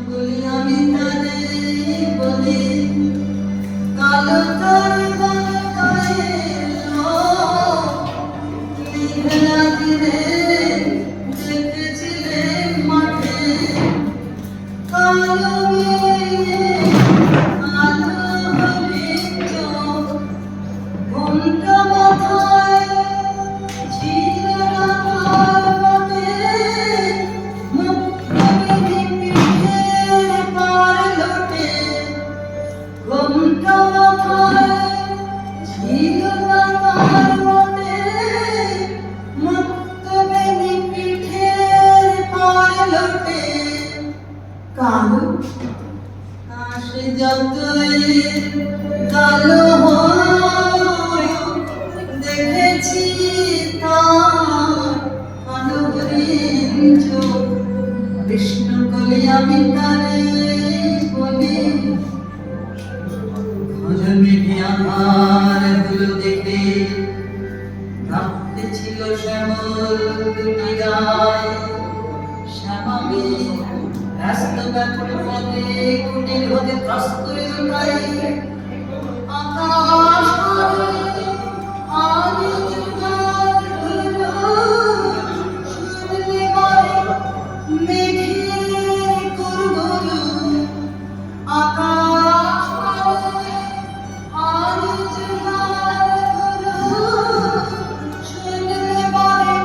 বলি আমি তারে বলি কালো তার গায়ে মেঘলা দিনে দেখেছিলেন মাঠে কালো মেয়ে কালো হরিণ চোখ ঘোমটা মাথায় ছিল না তার বটে মুক্তবিধি পিঠের পার লোটে ঘোমটা মাথায় ছিল না তার বটে মুক্তবিধি পিঠের পার লোটে কালো আসে যতই কালো দেখেছি তার কালো হরিণ চোখ কৃষ্ণ বলি আমি তারে বলি ঘন মেঘে আধার গুলো দেখে রাখতে ছিল শ্যামল দুটি গায় শ্যামামি ব্যস্ত ব্যাকুল পথে কুটির হতে কস্তুরী লুকাই আকাশ আরে জুগার হলো শুনলে বারে মেঘের গুরগুরু আকাশ আরে জুগার হলো শুনলে বারে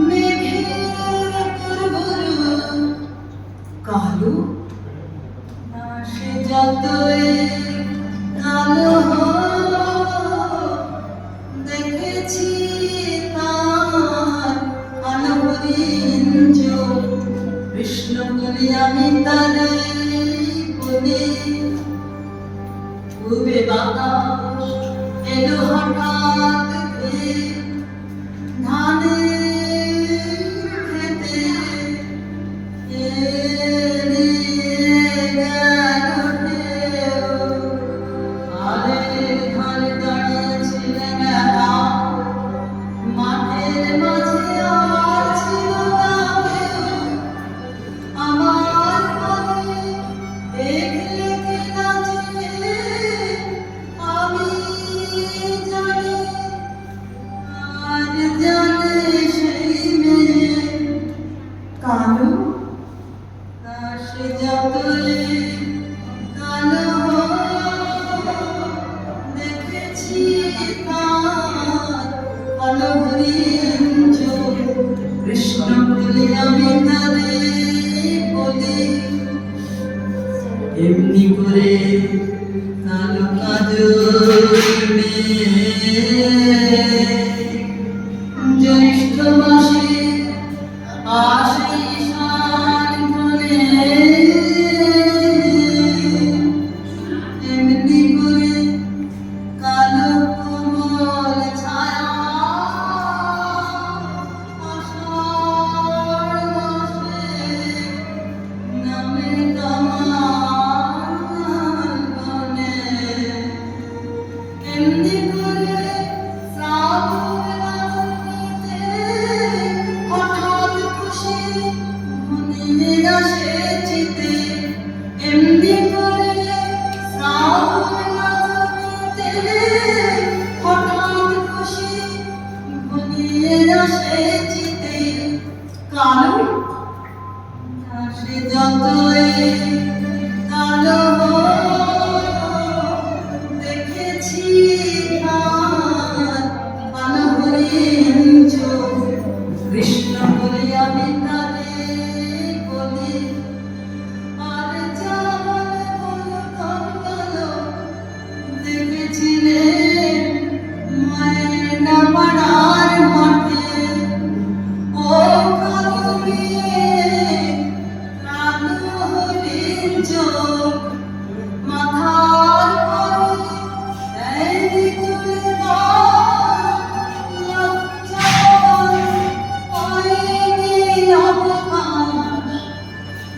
মেঘের গুরগুরু কালো আসে যতই কালো দেখেছি তার কালো হরিণ চোখ কৃষ্ণ বলি আমি তারে বলি পূবে বাতাস এলো হঠাৎ ধানের খেতে কালো আসে যতই কালো দেখেছি তার কালো হরিণ চোখ কৃষ্ণ বলি আমি তারে বলি এমনি করে কালো কাজল জ্যৈষ্ঠ মাসে আসে ঈশান কোণে এমনি করে কালো কোমল ছায়া আষাঢ় মাসে নামে তোমার বনে এমনি করে শ্রাবণ রাজনীতে হঠাৎ খুশি ঘনিয়ে আসে চিতে এমনি করে শ্রাবণ রাজনীতে হঠাৎ খুশি ঘনিয়ে আসে চিতে কালো আসে যতই কালো দেখেছি তার কালো হরিণ চোখ কৃষ্ণ বলি আমি তারে বলি আর যাবার বলো কালো দেখেছিলেন ময়না পাড়ার মাঠে ও কালো মেয়ে কালো হরিণ চোখ মাথার পরে এই তুলে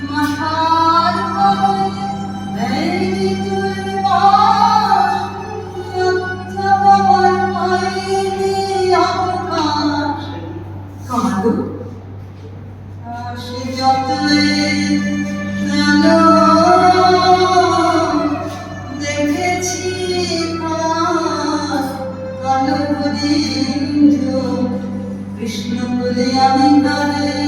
মাথার পরে এই তুলে কালো আসে যতই আলো দেখেছি কালো হরিণ কৃষ্ণ বলে আমি কালে